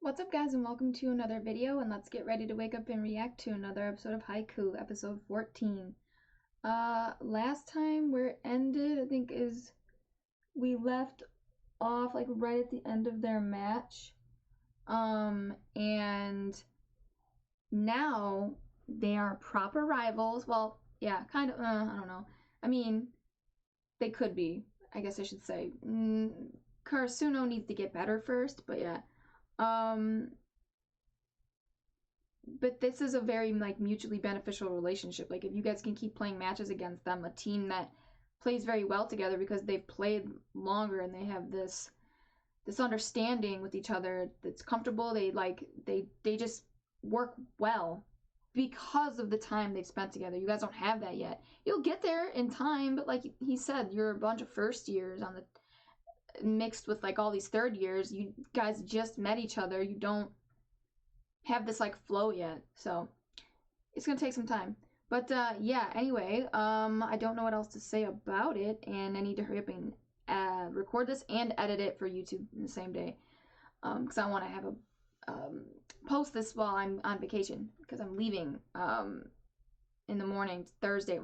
What's up, guys, and welcome to another video, and let's get ready to wake up and react to another episode of Haikyu, episode 14. Last time where it ended, I think, is we left off, like, right at the end of their match. And now they are proper rivals. Well, yeah, kind of, I don't know. I mean, they could be, I guess I should say. Karasuno needs to get better first, but yeah. But this is a very, like, mutually beneficial relationship. Like, if you guys can keep playing matches against them, a team that plays very well together because they've played longer and they have this understanding with each other that's comfortable. They just work well because of the time they've spent together. You guys don't have that yet. You'll get there in time, but like he said, you're a bunch of first years on the mixed with like all these third years. You guys just met each other. You don't have this like flow yet, so it's gonna take some time. But yeah, anyway, I don't know what else to say about it, and I need to hurry up and record this and edit it for YouTube in the same day, because I want to have a post this while I'm on vacation, because I'm leaving in the morning Thursday,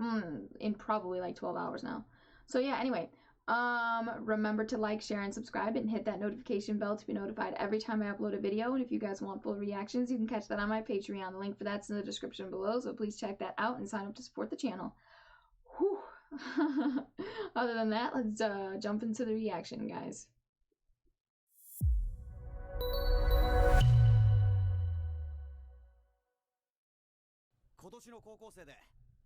in probably like 12 hours now. So yeah, anyway, remember to like, share, and subscribe, and hit that notification bell to be notified every time I upload a video. And if you guys want full reactions, you can catch that on my Patreon. The link for that's in the description below, so please check that out and sign up to support the channel. Whew. Other than that, let's jump into the reaction, guys. 今年の高校生で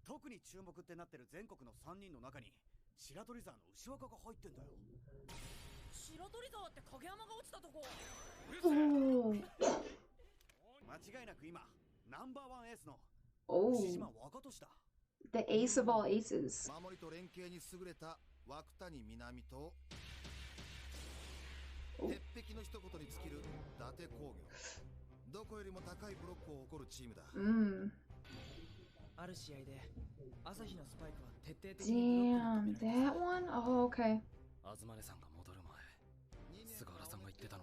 特に注目ってなってる全国の3人の中に白鳥沢の牛若が入ってんだよ。白鳥沢って影山が落ちたとこ。間違いなく今ナンバーワンエースの牛島若俊だ。The ace of all aces. 守りと連携に優れた涌谷南と鉄壁の一言に尽きる伊達工業。どこよりも高いブロックを誇るチームだ。ある試合で朝日のスパイクは徹底的に Damn, that one? Oh, okay.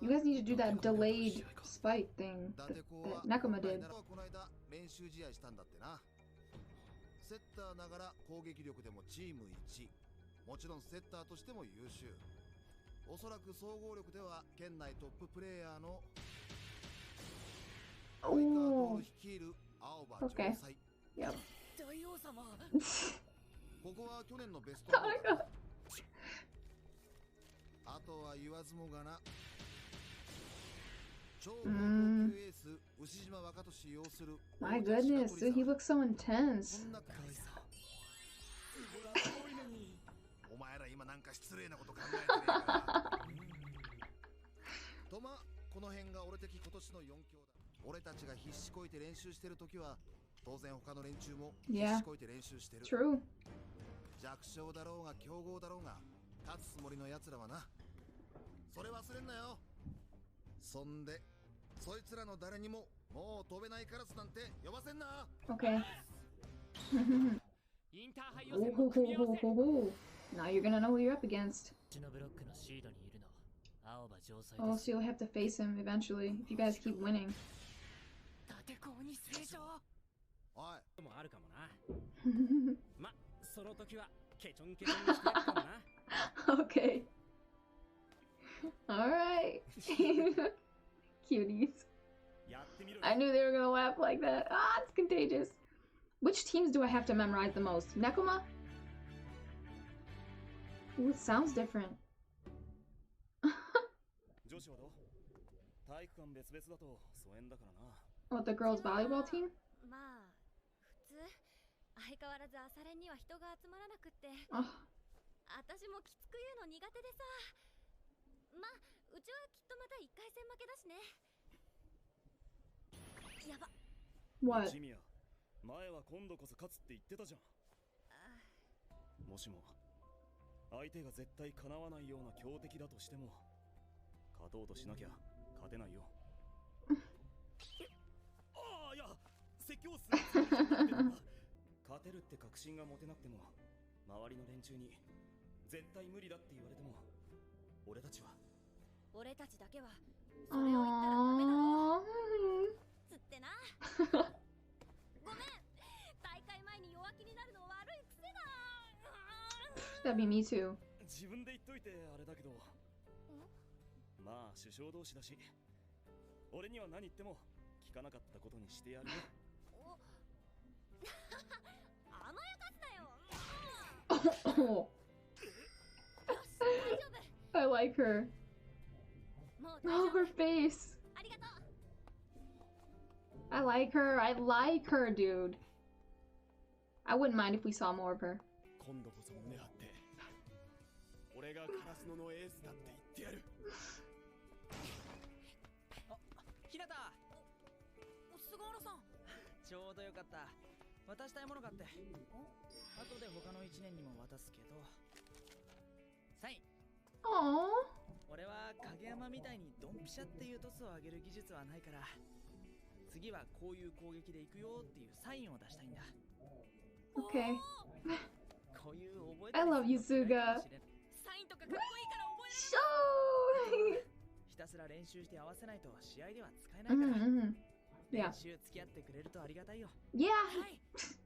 You guys need to do that delayed spike thing that Nekoma did. この間練習試合したんだってな。セッターながら攻撃力でもチーム1。もちろんセッターとしても優秀。おそらく総合力では県内トッププレイヤーのOh, 率いる青葉 okay. 城西。Yep. ここは去年のベスト。あとは言わずもがな。超高級エース牛島若俊擁する。My goodness, dude, he looks so intense. お前ら今なんか失礼なこと考えてねえか。とま、この辺が俺的今年の4強だ。俺たちが必死こいて練習してる時は当然他の連中も必死こいて練習してる。True. 弱小だろうが強豪だろうが勝つつもりの奴らはな。それ忘れんなよ。そんでそいつらの誰にももう飛べないカラスなんて呼ばせんな。Okay. Now you're gonna know who you're up against. Oh, so you'll have to face him eventually if you guys keep winning. Okay. Alright. Cuties. I knew they were gonna laugh like that. Ah, it's contagious. Which teams do I have to memorize the most? Nekoma? Ooh, it sounds different. What, the girls' volleyball team? 相変わらず朝練には人が集まらなくって、私もきつく言うの苦手でさ。まあ、うちはきっとまた1回戦負けだしね。やば。What? 前は今度こそ勝つって言ってたじゃん。もしも相手が絶対かなわないような強敵だとしても勝とうとしなきゃ勝てないよ。ああ、いや、説教する。勝てるって確信が持てなくても周りの連中に絶対無理だって言われても俺たちだけはそれを言ったらダメだろ。That'd be me too. 自分で言っといてあれだけど、まあ首相同士だし、俺には何言っても聞かなかったことにしてやるよ。甘やかすなよ。I like her. Oh, her face. I like her. I like her, dude. I wouldn't mind if we saw more of her. 今度こそ胸張って、俺がカラスノのエースだって言ってやる。あ、ひなた。菅原さん。ちょうどよかった。渡したいものがあって。後で他の1年にも渡すけど。サイン。Aww. 俺は影山みたいにドンピシャっていうトスを上げる技術はないから、次はこういう攻撃で行くよっていうサインを出したいんだ。Okay. こういう覚え I love you, Suga. サインとかかっこいいから覚えられる。 Show. ひたすら練習して合わせないと試合では使えないから。Yeah. 練習付き合ってくれるとありがたいよ。Yeah.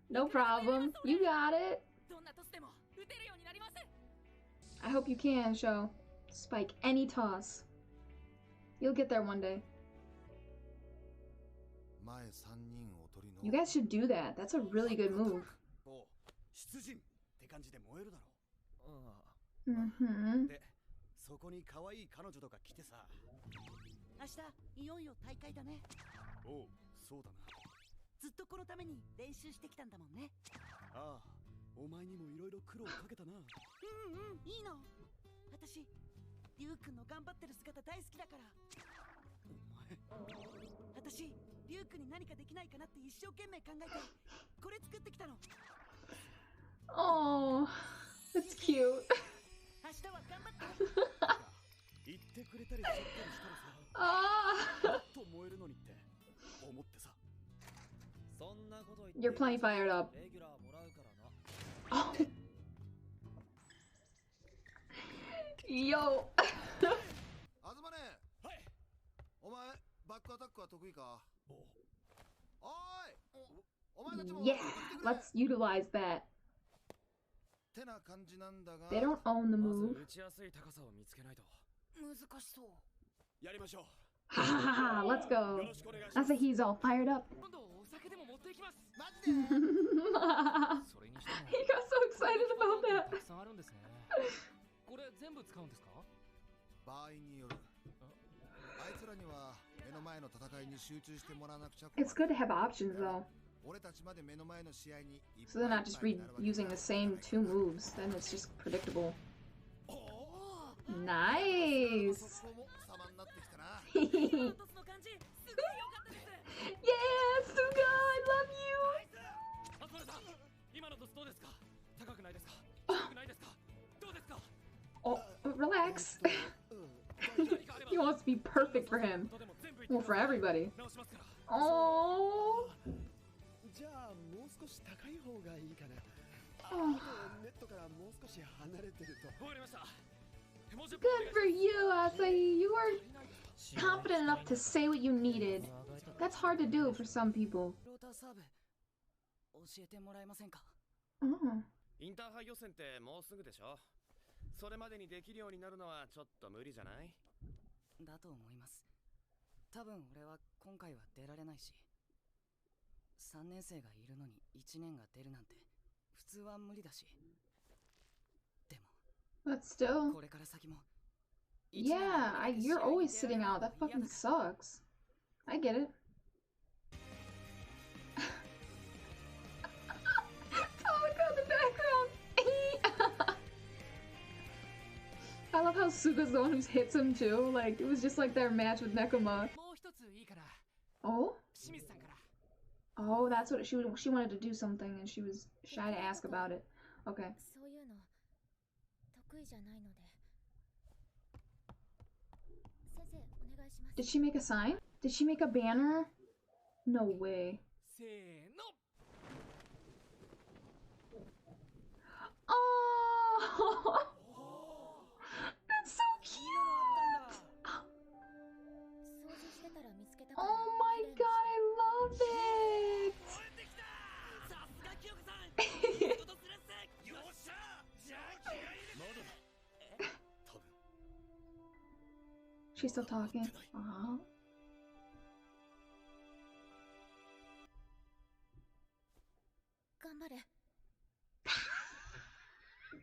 No problem. You got it. どんなトスでも打てるようになります。 I hope you can, Show. Spike any toss. You'll get there one day. 前3人おとりの You guys should do that. That's a really good move. お、出陣って感じで燃えるだろ。Mm-hmm. で、そこに可愛い彼女とか来てさ。明日いよいよ大会だね。おう、そうだな。ずっとこのために練習してきたんだもんね。ああ、お前にもいろいろ苦労かけたな。いいの。私リュウ君の頑張ってる姿大好きだから。お前。私リュウ君に何かできないかなって一生懸命考えてこれ作ってきたの。 Oh, that's cute. 明日は頑張って。言ってくれたりしちゃったりしたらさ。も Ah. っと燃えるのにって思ってさ。そんなこと言って You're plenty fired up. レギュラーもらうからな。 Oh. Yo. あずまね。はい。お前バックアタックは得意か。お、おーい。お前たちも Yeah. Let's utilize that. てな感じなんだが。 They don't own the まず move. 打ちやすい高さを見つけないと。難しそう。やりましょう。 Ha ha ha ha. Let's よ go. ろしくお願いします。 Asahi's all fired up. 今度お酒でも持っていきます。マジで。 He それにしても got so excited about た that. くさんあるんですね。これ全部使うんですか？場合による。あいつらには目の前の戦いに集中してもらわなくちゃ。 It's good to have options though. 俺たちまで目の前の試合に So they're not just using the same two moves. Then it's just predictable. Nice. そこも様になってきたな。トスの感じすごい良かったです。 Yeah, Suga, I love you. あずまさん、今のトスどうですか？高くないですか？低くないですか？どうですか？ Oh, relax. He wants to be perfect for him. Well, for everybody. 直しますから。 Oh. じゃあもう少し高い方がいいかな。 Oh. ネットからもう少し離れてると。わかりました。もう10分 Good for you, Asahi. You were confident enough to say what you needed. That's hard to do for some people. ローターサーブ教えてもらえませんか？ Oh. インターハイ予選ってもうすぐでしょ。それまでにできるようになるのはちょっと無理じゃない？だと思います。多分俺は今回は出られないし、3年生がいるのに1年が出るなんて普通は無理だし。でも But still. これから先も Yeah, you're always sitting out. That fucking sucks. I get it. Oh, look at the background. I love how Suga's the one who hits him too. Like, it was just like their match with Nekoma. もう一ついいかな。 Oh? 清水さんから。 Oh, that's what she wanted to do something and she was shy to ask about it. Okay. そういうの得意じゃないので。先生、お願いします。 Did she make a sign? Did she make a banner? No way. せーの。 Oh! That's so cute! 掃除してたら見つけたから。 Oh my god, I love it! さすが清子さん。よっしゃ。じゃあ気合い入れ She's still talking. Uh-huh.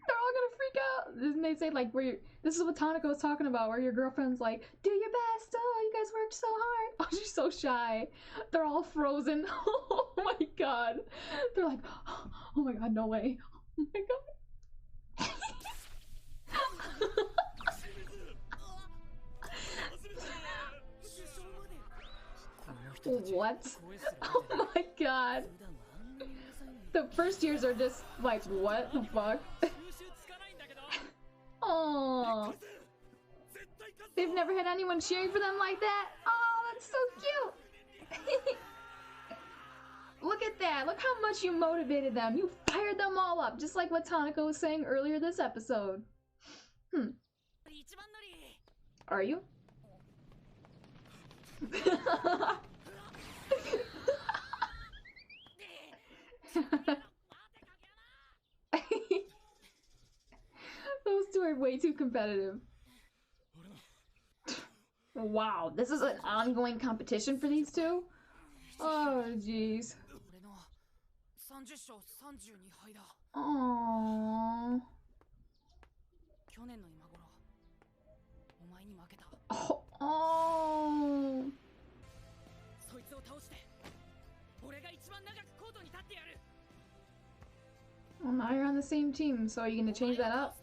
They're all gonna freak out. Didn't they say like this is what Tanaka was talking about, where your girlfriend's like, do your best, oh you guys worked so hard. Oh, she's so shy. They're all frozen. Oh my god. They're like, oh my god, no way. Oh my god. What? Oh my god. The first years are just like, what the fuck? Oh, they've never had anyone cheering for them like that. Oh, that's so cute. Look at that. Look how much you motivated them. You fired them all up, just like what Tanaka was saying earlier this episode. Are you? Those two are way too competitive. Wow, this is an ongoing competition for these two? Oh, jeez. Aww. Oh, oh. Well, now you're on the same team, so are you gonna change that up?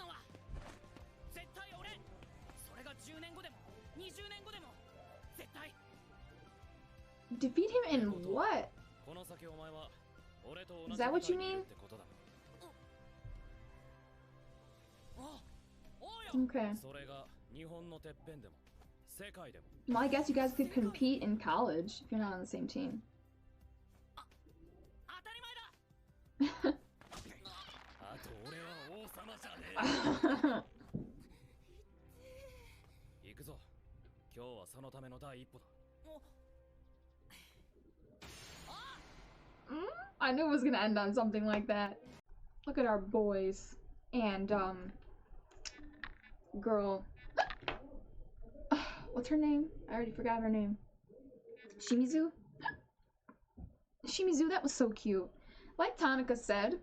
Defeat him in what? Is that what you mean? Okay. Well, I guess you guys could compete in college if you're not on the same team. I knew it was gonna end on something like that. Look at our boys and girl. What's her name? I already forgot her name. Shimizu? Shimizu, that was so cute. Like Tanaka said,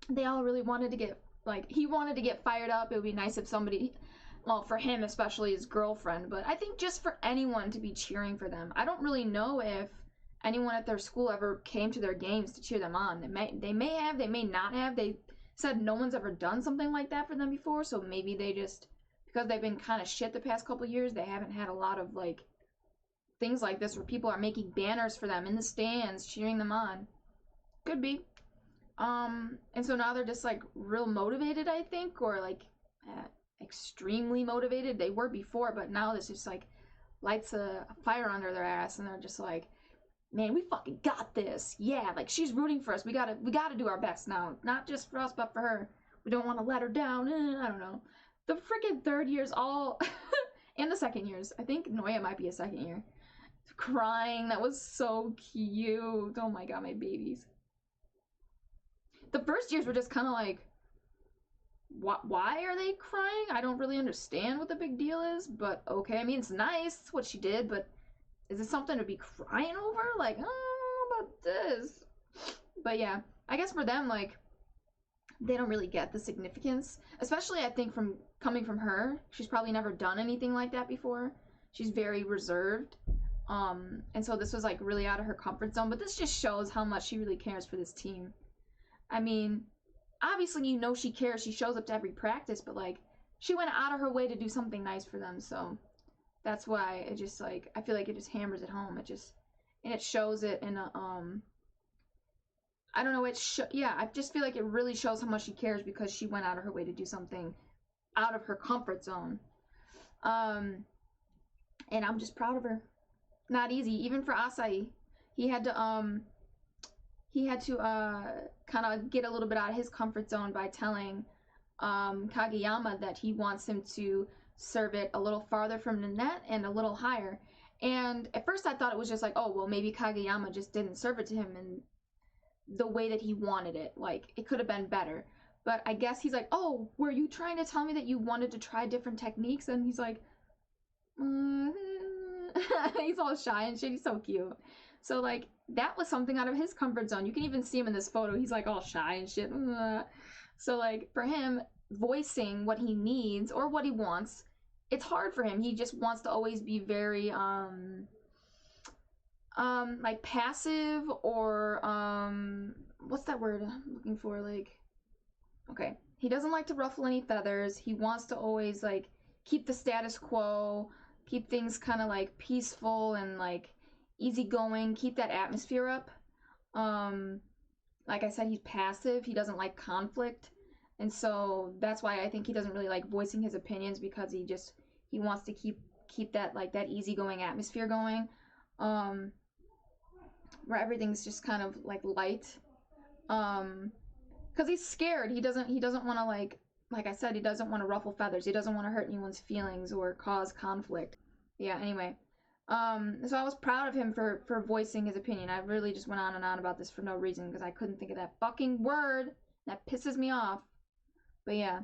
they all really wanted to get, like, he wanted to get fired up. It would be nice if somebody, well, for him especially, his girlfriend, but I think just for anyone to be cheering for them. I don't really know if anyone at their school ever came to their games to cheer them on. They may have, they may not have. They said no one's ever done something like that for them before, so maybe they just, because they've been kind of shit the past couple years, they haven't had a lot of, like, things like this where people are making banners for them in the stands, cheering them on. Could be. And so now they're just, like, real motivated, I think, or, like, extremely motivated. They were before, but now this just, like, lights a fire under their ass, and they're just like, man, we fucking got this. Yeah, like, she's rooting for us. We gotta do our best now. Not just for us, but for her. We don't want to let her down. I don't know. The freaking third years all, and the second years. I think Noya might be a second year. Crying. That was so cute. Oh my god, my babies. The first years were just kind of like, why are they crying? I don't really understand what the big deal is, but okay. I mean, it's nice what she did, but is it something to be crying over? Like, I don't know about this. But yeah, I guess for them, like, they don't really get the significance. Especially, I think, from coming from her. She's probably never done anything like that before. She's very reserved. And so this was, like, really out of her comfort zone. But this just shows how much she really cares for this team. I mean, obviously, you know she cares. She shows up to every practice. But, like, she went out of her way to do something nice for them. So that's why it just, like, I feel like it just hammers it home. It just, and it shows it in a, I don't know, yeah, I just feel like it really shows how much she cares because she went out of her way to do something out of her comfort zone. And I'm just proud of her. Not easy, even for Asahi. He had to kind of get a little bit out of his comfort zone by telling Kageyama that he wants him to serve it a little farther from the net and a little higher. And at first I thought it was just like, oh, well, maybe Kageyama just didn't serve it to him in the way that he wanted it. Like, it could have been better. But I guess he's like, oh, were you trying to tell me that you wanted to try different techniques? And he's like, He's all shy and shit. He's so cute. So like that was something out of his comfort zone. You can even see him in this photo. He's like all shy and shit. So like for him, voicing what he needs or what he wants, it's hard for him. He just wants to always be very like passive or what's that word I'm looking for? Like, okay, he doesn't like to ruffle any feathers. He wants to always like keep the status quo, keep things kind of like peaceful and like easygoing, keep that atmosphere up. Like I said, he's passive. He doesn't like conflict. And so that's why I think he doesn't really like voicing his opinions, because he wants to keep that like that easygoing atmosphere going. Where everything's just kind of like light. Because he's scared. He doesn't want to like I said, he doesn't want to ruffle feathers. He doesn't want to hurt anyone's feelings or cause conflict. Yeah, anyway. So I was proud of him for voicing his opinion. I really just went on and on about this for no reason because I couldn't think of that fucking word. That pisses me off. But yeah.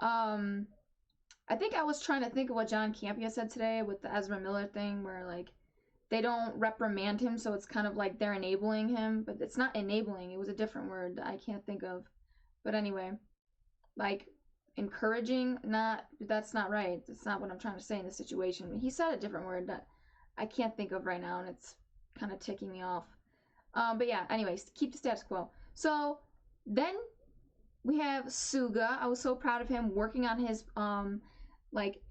I think I was trying to think of what John Campea said today with the Ezra Miller thing, where like they don't reprimand him, so it's kind of like they're enabling him, but it's not enabling. It was a different word that I can't think of. But anyway, like encouraging, that's not right. That's not what I'm trying to say in this situation. He said a different word that I can't think of right now, and it's kind of ticking me off. But yeah, anyways, keep the status quo. So then we have Suga. I was so proud of him working on his like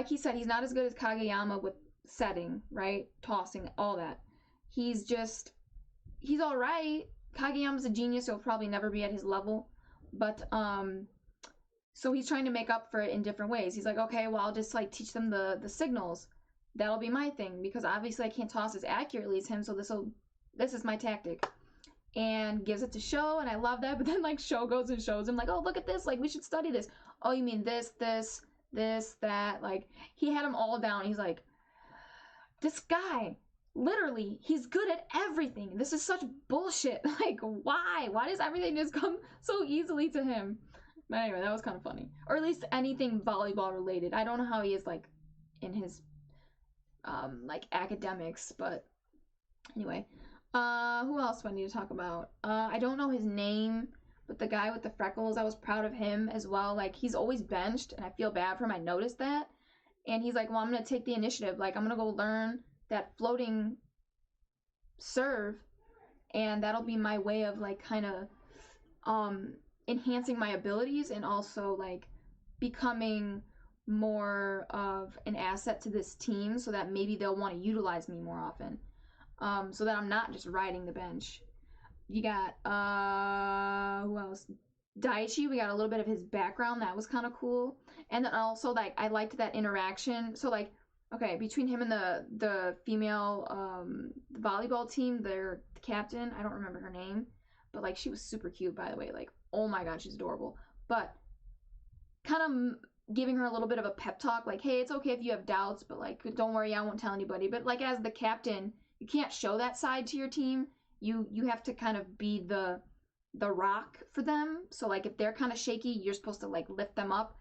he said, he's not as good as Kageyama with setting, right? Tossing, all that. He's all right. Kageyama's a genius, so he'll probably never be at his level. But so he's trying to make up for it in different ways. He's like, okay, well, I'll just like teach them the signals. That'll be my thing, because obviously I can't toss as accurately as him, so this is my tactic. And gives it to Sho, and I love that. But then like Sho goes and shows him like, oh, look at this, like we should study this. Oh, you mean this, that. Like he had them all down. He's like, this guy, literally, he's good at everything. This is such bullshit. Like, why? Why does everything just come so easily to him? But anyway, that was kind of funny. Or at least anything volleyball related. I don't know how he is like in his like academics, but anyway. Who else do I need to talk about? I don't know his name, but the guy with the freckles, I was proud of him as well. Like, he's always benched, and I feel bad for him. I noticed that. And he's like, well, I'm going to take the initiative. Like, I'm going to go learn that floating serve, and that'll be my way of, like, kind of, enhancing my abilities and also, like, becoming more of an asset to this team so that maybe they'll want to utilize me more often. So that I'm not just riding the bench. You got, who else? Daichi, we got a little bit of his background. That was kind of cool. And then also, like, I liked that interaction. So, like, okay, between him and the female volleyball team, their captain, I don't remember her name, but, like, she was super cute, by the way. Like, oh my god, she's adorable. But kind of giving her a little bit of a pep talk, like, hey, it's okay if you have doubts, but, like, don't worry, I won't tell anybody. But, like, as the captain, you can't show that side to your team. You have to kind of be the rock for them. So like if they're kind of shaky, you're supposed to like lift them up.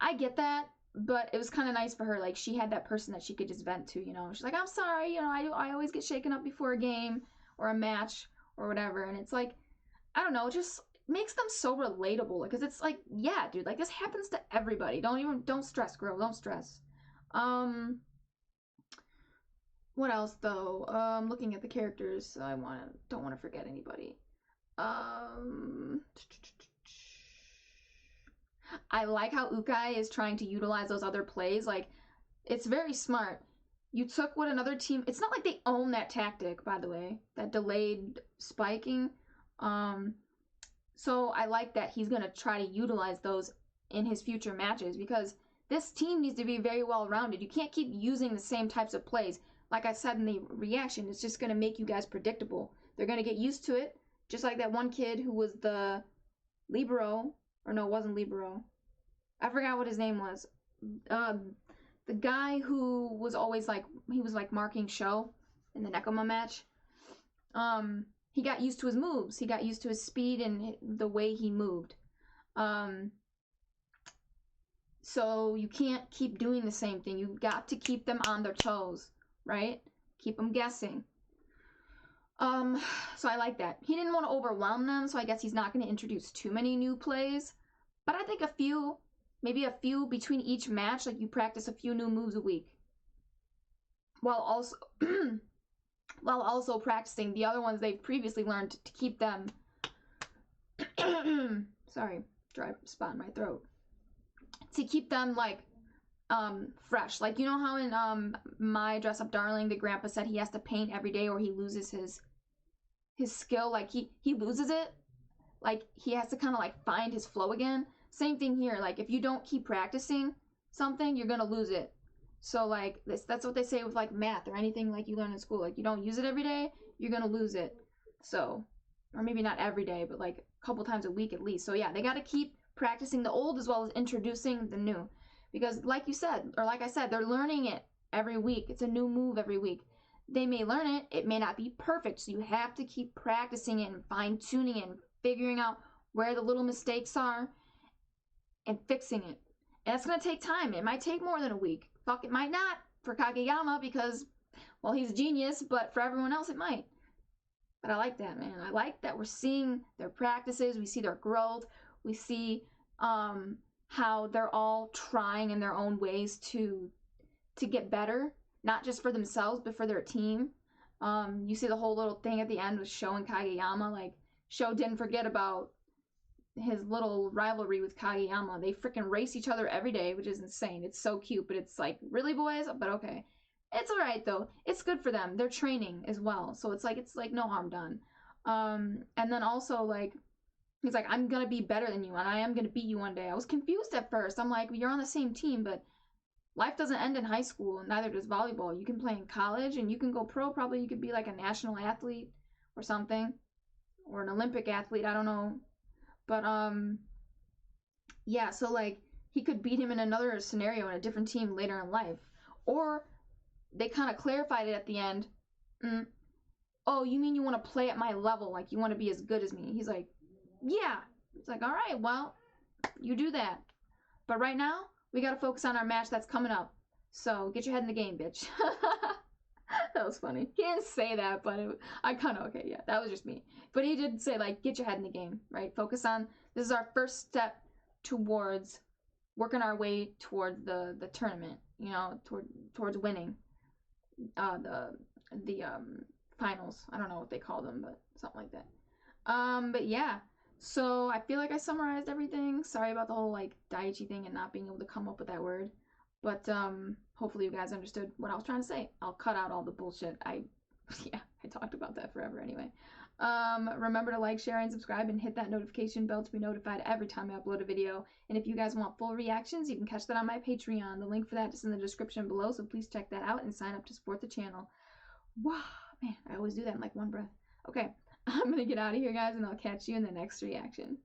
I get that, but it was kind of nice for her. Like she had that person that she could just vent to, you know. She's like, I'm sorry, you know, I always get shaken up before a game or a match or whatever. And it's like, I don't know, it just makes them so relatable. Because it's like, yeah, dude, like this happens to everybody. Don't stress, girl. Don't stress. What else though? Looking at the characters, don't want to forget anybody. I like how Ukai is trying to utilize those other plays. Like, it's very smart. You took what another team... It's not like they own that tactic, by the way. That delayed spiking. So I like that he's going to try to utilize those in his future matches. Because this team needs to be very well-rounded. You can't keep using the same types of plays. Like I said in the reaction, it's just going to make you guys predictable. They're going to get used to it. Just like that one kid who was the libero. Or no, it wasn't libero. I forgot what his name was. The guy who was always like, he was like marking Sho in the Nekoma match. He got used to his moves. He got used to his speed and the way he moved. So you can't keep doing the same thing. You've got to keep them on their toes, right? Keep them guessing. So I like that. He didn't want to overwhelm them, so I guess he's not going to introduce too many new plays. But I think a few, maybe a few between each match, like you practice a few new moves a week. While also while also practicing the other ones they've previously learned to keep them sorry, dry spot in my throat. To keep them like fresh. Like, you know how in My Dress Up Darling the grandpa said he has to paint every day or he loses his skill, like he loses it, like he has to kind of like find his flow again. Same thing here, like if you don't keep practicing something, you're gonna lose it. So like that's what they say with like math or anything like you learn in school, like you don't use it every day, you're gonna lose it. So, or maybe not every day, but like a couple times a week at least. So yeah, they got to keep practicing the old as well as introducing the new, because like you said, or like I said, they're learning it every week. It's a new move every week. They may learn it, it may not be perfect, so you have to keep practicing it and fine-tuning it and figuring out where the little mistakes are and fixing it. And it's going to take time. It might take more than a week. Fuck, it might not for Kageyama because, well, he's a genius, but for everyone else it might. But I like that, man. I like that we're seeing their practices, we see their growth, we see how they're all trying in their own ways to get better, not just for themselves, but for their team. You see the whole little thing at the end with Sho and Kageyama. Like, Sho didn't forget about his little rivalry with Kageyama. They freaking race each other every day, which is insane. It's so cute, but it's like, really, boys? But okay. It's alright, though. It's good for them. They're training as well. So it's like no harm done. And then also, like, he's like, I'm gonna be better than you, and I am gonna beat you one day. I was confused at first. I'm like, you're on the same team, but life doesn't end in high school, and neither does volleyball. You can play in college, and you can go pro. Probably you could be like a national athlete or something, or an Olympic athlete. I don't know, but yeah. So like he could beat him in another scenario in a different team later in life, or they kind of clarified it at the end. Oh, you mean you want to play at my level? Like you want to be as good as me? He's like, yeah. It's like, all right, well, you do that. But right now, we gotta focus on our match that's coming up. So get your head in the game, bitch. That was funny. He didn't say that, but I kind of, okay, yeah, that was just me. But he did say, like, get your head in the game, right? Focus on, this is our first step towards working our way towards the tournament, you know, towards winning the finals. I don't know what they call them, but something like that. But yeah. So I feel like I summarized everything. Sorry about the whole like Daiichi thing and not being able to come up with that word. But hopefully you guys understood what I was trying to say. I'll cut out all the bullshit. I talked about that forever anyway. Remember to like, share, and subscribe, and hit that notification bell to be notified every time I upload a video. And if you guys want full reactions, you can catch that on my Patreon. The link for that is in the description below, so please check that out and sign up to support the channel. Wow, man, I always do that in like one breath. Okay, I'm gonna get out of here, guys, and I'll catch you in the next reaction.